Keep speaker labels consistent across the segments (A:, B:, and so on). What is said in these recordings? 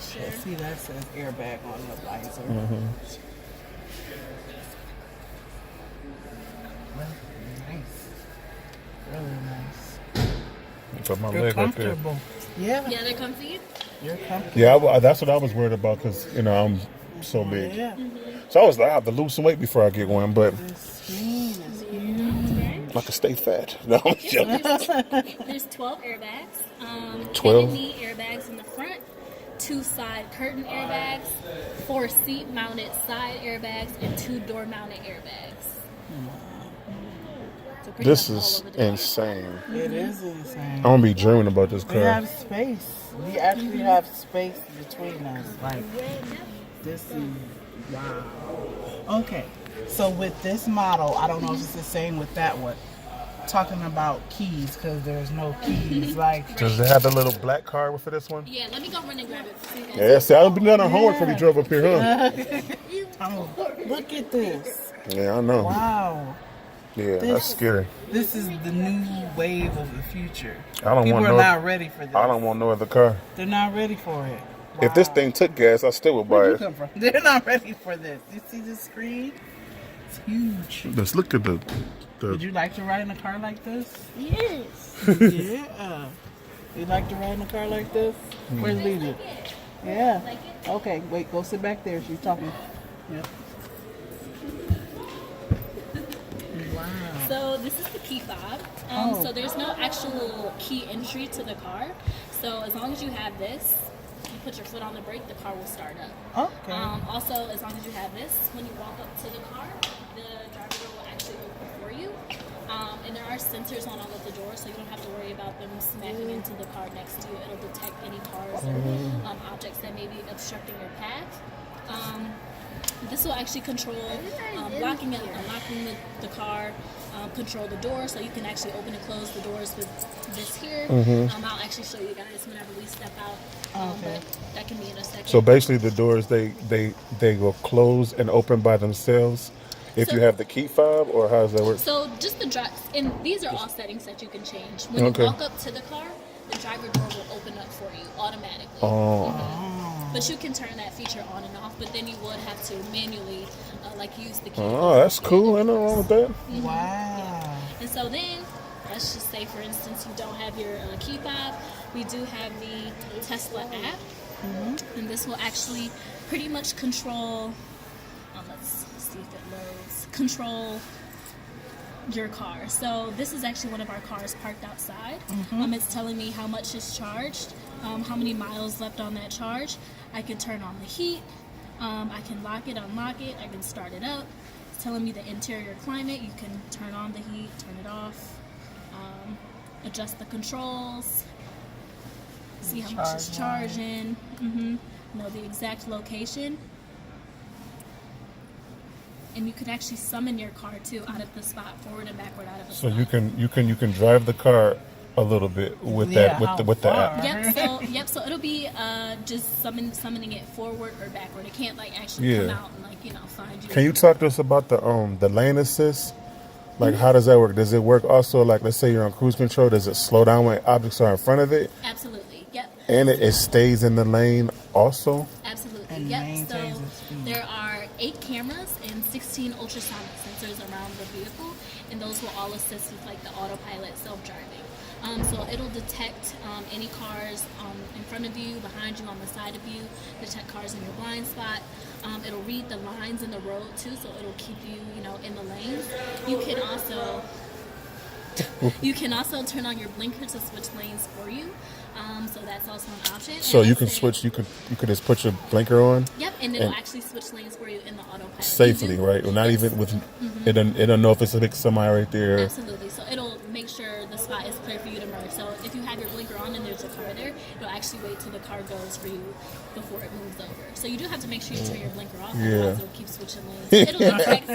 A: sure.
B: See, that says airbag on the visor. Nice. Really nice.
C: Put my
B: You're
C: leg right there.
B: comfortable. Yeah.
A: Yeah, they're comfy.
B: You're comfortable.
C: Yeah, that's what I was worried about because I'm so big.
B: Yeah.
C: So I was like, I have to lose some weight before I get one, but
B: This screen is huge.
C: I can stay fat. No, I'm joking.
A: There's 12 airbags.
C: 12?
A: 10 knee airbags in the front, 2 side curtain airbags, 4 seat mounted side airbags, and 2 door mounted airbags. So pretty
C: This
A: much all
C: is
A: over the car.
C: insane.
B: It is insane.
C: I'm gonna be dreaming about this
B: We
C: car.
B: have space. We actually have space between us. Like, this is wow. Okay, so with this model, I don't know if it's the same with that one. Talking about keys, because there's no keys. Like,
C: Does it have the little black card for this one?
A: Yeah, let me go run and grab it. So you guys
C: Yeah, see, I've been down our homework before we drove up here, huh?
B: oh, look at this.
C: Yeah, I know.
B: Wow.
C: Yeah, that's scary.
B: This is the new wave of the future.
C: I don't
B: People
C: want
B: are
C: no.
B: not ready for this.
C: I don't want no other car.
B: They're not ready for it.
C: If this
B: Wow.
C: thing took gas, I still would buy
B: Where'd you
C: it.
B: come from? They're not ready for this. You see the screen? It's huge.
C: Let's look at the.
B: Would you like to ride in a car like this?
A: Yes.
B: Yeah. You like to ride in a car like this? Where's Lily? Yeah. Okay, wait, go sit back there. She's talking. Yep. Wow.
A: So this is the key fob.
B: Oh.
A: So there's no actual key entry to the car. So as long as you have this, you put your foot on the brake, the car will start up.
B: Okay.
A: Also, as long as you have this, when you walk up to the car, the driver door will actually open for you. And there are sensors on all of the doors, so you don't have to worry about them smacking into the car next to you. It'll detect any cars or objects that may be obstructing your path. This will actually control locking and unlocking the car, control the door, so you can actually open and close the doors with this here. I'll actually show you guys whenever we step out,
B: Okay.
A: but that can be in a second.
C: So basically, the doors they will close and open by themselves if you have the key fob, or how does that work?
A: So just the drive, and these are all settings that you can change. When you
C: Okay.
A: walk up to the car, the driver door will open up for you automatically.
C: Oh,
A: But you can turn that feature on and off, but then you would have to manually use the key.
C: oh, that's cool. Ain't nothing wrong with that.
B: Wow.
A: And so then, let's just say, for instance, you don't have your key fob. We do have the Tesla app, and this will actually pretty much control. Let's see if it loads. Control your car. So this is actually one of our cars parked outside. It's telling me how much is charged, how many miles left on that charge. I can turn on the heat. I can lock it, unlock it. I can start it up. It's telling me the interior climate. You can turn on the heat, turn it off, adjust the controls, see how much is charging, know the exact location. And you can actually summon your car too out of the spot, forward and backward out of the
C: So
A: spot.
C: you can drive the car a little bit with
B: Yeah,
C: that with the app.
A: So it'll be just summoning it forward or backward. It can't actually come out and find you.
C: Can you talk to us about the lane assist? Like, how does that work? Does it work also, like, let's say you're on cruise control, does it slow down when objects are in front of it?
A: Absolutely. Yep.
C: And it stays in the lane also?
A: Absolutely.
B: And
A: Yep.
B: maintains
A: So
B: its speed.
A: there are 8 cameras and 16 ultrasonic sensors around the vehicle, and those will all assist with the autopilot self-driving. So it'll detect any cars in front of you, behind you, on the side of you, detect cars in your blind spot. It'll read the lines in the road too, so it'll keep you, in the lanes. You can also turn on your blinker to switch lanes for you. So that's also an option.
C: So
A: And
C: you
A: I
C: can
A: say-
C: switch, you could just put your blinker on
A: Yep, and it'll
C: and-
A: actually switch lanes for you in the autopilot.
C: safely,
A: You do-
C: right? Or not
A: Yes.
C: even with, it don't know if it's like somebody right there.
A: Absolutely. So it'll make sure the spot is clear for you to merge. So if you have your blinker on and there's a car there, it'll actually wait till the car goes for you before it moves over. So you do have to make sure you turn your blinker off, otherwise it'll keep switching lanes. It'll detect,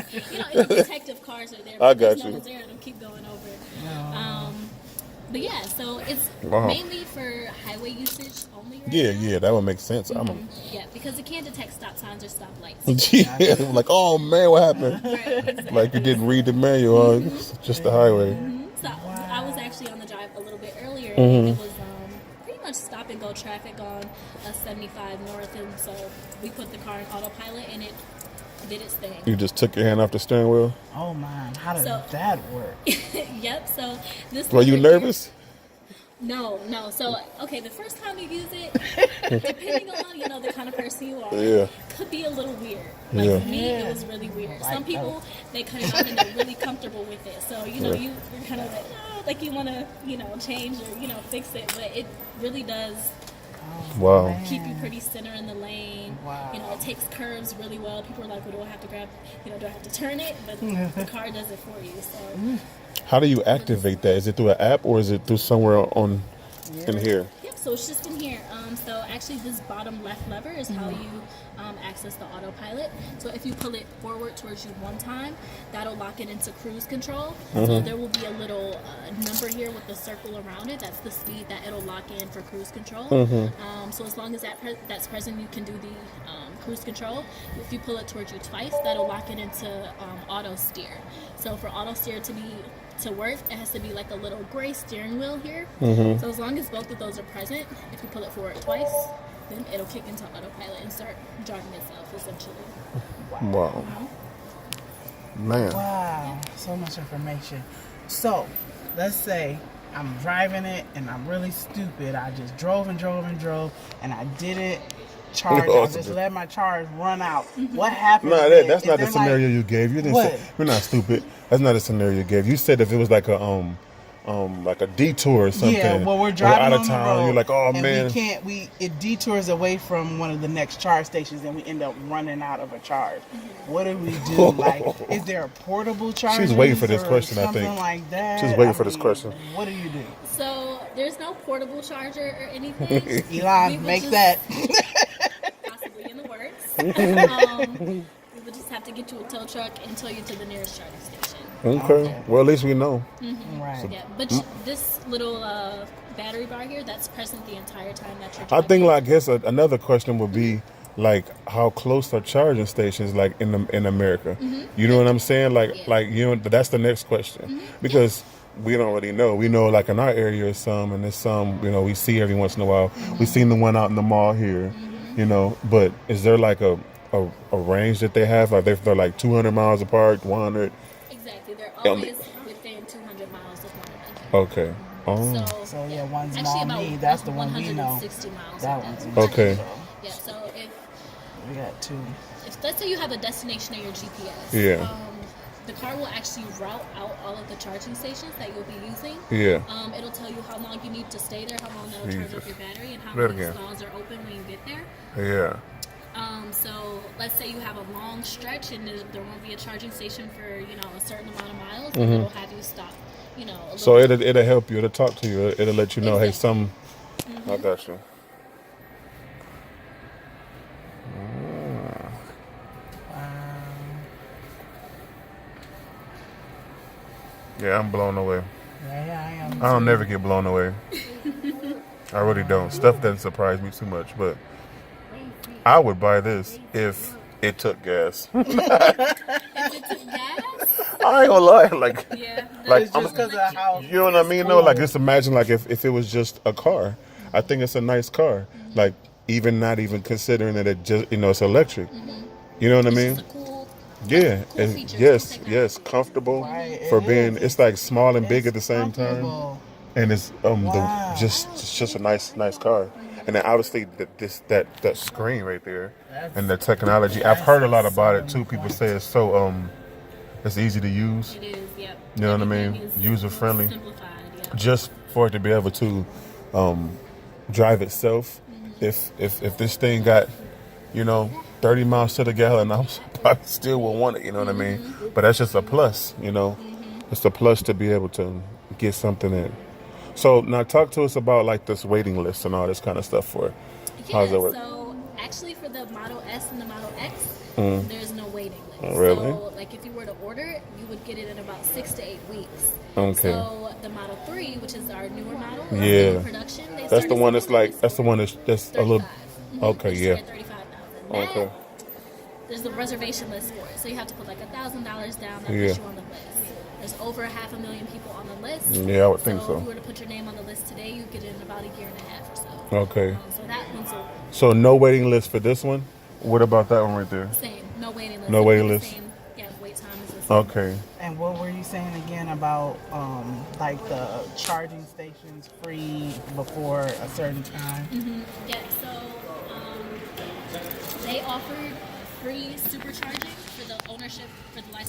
A: it'll detect if cars are there.
C: I
A: But if there's
C: got
A: no
C: you.
A: one's there, it'll keep going over. But yeah, so it's
C: Wow.
A: mainly for highway usage only right
C: Yeah,
A: now.
C: yeah, that would make sense.
A: Yeah, because it can detect stop signs or stop lights.
C: Yeah, like, oh man, what happened?
A: Right, exactly.
C: Like you didn't read the manual, it's just the highway.
A: So I was actually on the drive a little bit earlier, and it was pretty much stop and go traffic on 75 north, and so we put the car in autopilot, and it did its thing.
C: You just took your hand off the steering wheel?
B: Oh man, how did
A: So-
B: that work?
A: Yep. So this.
C: Were you
A: lever here-
C: nervous?
A: No. So okay, the first time you use it, depending on the kind of person you are,
C: Yeah.
A: could be a little weird. Like
C: Yeah.
A: for me,
B: Yeah.
A: it was really weird.
B: Like,
A: Some people they cut it off and they're really comfortable with it. So
C: Yeah.
A: you're kind of like like you want to change or fix it, but it really does
C: Wow.
B: Man.
A: keep you pretty center in the lane.
B: Wow.
A: It takes curves really well. People are like, well, do I have to grab? Do I have to turn it? But the car does it for you. So.
C: How do you activate that? Is it through an app or is it through somewhere on in here?
A: Yep, so it's just in here. So actually this bottom left lever is how you access the autopilot. So if you pull it forward towards you one time, that'll lock it into cruise control. So there will be a little number here with the circle around it. That's the speed that it'll lock in for cruise control. So as long as that's present, you can do the cruise control. If you pull it towards you twice, that'll lock it into auto steer. So for auto steer to work, it has to be like a little gray steering wheel here. So as long as both of those are present, if you pull it forward twice, then it'll kick into autopilot and start driving itself essentially.
C: Wow. Man.
B: Wow, so much information. So, let's say I'm driving it and I'm really stupid. I just drove and I didn't charge. I just let my charge run out. What happens?
C: No,
B: then?
C: that's
B: Is
C: not the
B: there,
C: scenario
B: like,
C: you gave. You didn't
B: What?
C: say you're not stupid. That's not a scenario you gave. You said if it was like a detour or something.
B: Yeah, well, we're
C: or
B: driving
C: out of
B: on
C: town.
B: the road.
C: You're like, oh
B: and
C: man.
B: it detours away from one of the next charge stations, and we end up running out of a charge. What do we do? Like, is there a portable charger?
C: She's waiting for this
B: or
C: question, I
B: something
C: think.
B: like that.
C: She's waiting for this question.
B: What do you do?
A: So there's no portable charger or anything. We
B: Elon,
A: would
B: make
A: just-
B: that.
A: Possibly in the works. We would just have to get you a tow truck and tow you to the nearest charging station.
C: Okay. Well, at least we know.
B: Right.
A: Yeah, but this little battery bar here, that's present the entire time that you're
C: I
A: driving.
C: think, like, I guess another question would be, like, how close are charging stations, like, in America? You know what I'm saying? Like, that's the next question. Because we don't really know. We know, like, in our area, there's some, and there's some, we see every once in a while. We've seen the one out in the mall here, but is there, like, a range that they have? Like, they're like 200 miles apart, 100?
A: Exactly. They're always within 200 miles of one another.
C: Okay. Oh.
B: So yeah, one's
A: Actually
B: Mall
A: about
B: Me. That's the one we know.
A: 160 miles.
B: That
A: of
B: one's
A: that.
C: Okay.
A: Yeah, so if
B: We got two.
A: let's say you have a destination in your GPS,
C: Yeah.
A: the car will actually route out all of the charging stations that you'll be using.
C: Yeah.
A: It'll tell you how long you need to stay there, how long that'll charge up
C: Jesus.
A: your battery, and how
C: That
A: many
C: again.
A: stalls are open when you get there.
C: Yeah.
A: So let's say you have a long stretch and there won't be a charging station for a certain amount of miles,
C: Mm-hmm.
A: and it'll have you stop. A little
C: So it'll help you. It'll talk to you. It'll let you know, hey,
A: Exactly.
C: I got you. Yeah, I'm blown away.
B: Yeah, I am.
C: I don't never get blown away. I really don't. Stuff doesn't surprise me too much, but I would buy this if it took gas.
A: If it took gas,
C: I ain't gonna lie, like
A: yeah.
C: Like,
B: It's just because of how.
C: you know what I mean? No, like just imagine like if it was just a car. I think it's a nice car. Like not even considering that it just it's electric. You know what I
A: It's
C: mean?
A: just a cool,
C: Yeah.
A: cool
C: It's,
A: feature,
C: yes,
A: cool technology.
C: yes, comfortable
B: Right,
C: for
B: it
C: being.
B: is.
C: It's like small and big
B: It's
C: at the same time,
B: comfortable.
C: and it's
B: Wow.
C: it's just a nice car. And then obviously that screen right there and the technology. I've heard a lot about it too. People say it's so it's easy to use.
A: It is, yep.
C: You know what I
A: Everything
C: mean?
A: is
C: User-friendly.
A: Simplified, yeah.
C: Just for it to be able to drive itself. If this thing got 30 miles to the gallon, I probably still would want it. You know what I mean? But that's just a plus. It's a plus to be able to get something in. So now talk to us about like this waiting list and all this kind of stuff for it. How does that work?
A: So actually for the Model S and the Model X, there's no waiting list.
C: Oh, really?
A: So like if you were to order it, you would get it in about 6 to 8 weeks.
C: Okay.
A: So the Model 3, which is our newer model,
C: Yeah.
A: is in production. They
C: That's the
A: started
C: one that's
A: selling
C: like that's the one that's a little
A: 35.
C: okay,
A: They
C: yeah.
A: started at 35,000.
C: Okay.
A: There's a reservation list for it, so you have to put like $1,000 down. That
C: Yeah.
A: puts you on the list. There's over 500,000 people on the list.
C: Yeah, I would think so.
A: If you were to put your name on the list today, you get it in about a year and a half or so.
C: Okay.
A: So that one's the
C: So no waiting list for this one. What about that one right there?
A: same. No waiting list.
C: No
A: It'll be
C: waiting
A: the
C: list.
A: Same. Yeah, wait time is the same.
C: Okay.
B: And what were you saying again about like the charging stations free before a certain time?
A: Yeah, so they offered free supercharging for the ownership for the lifetime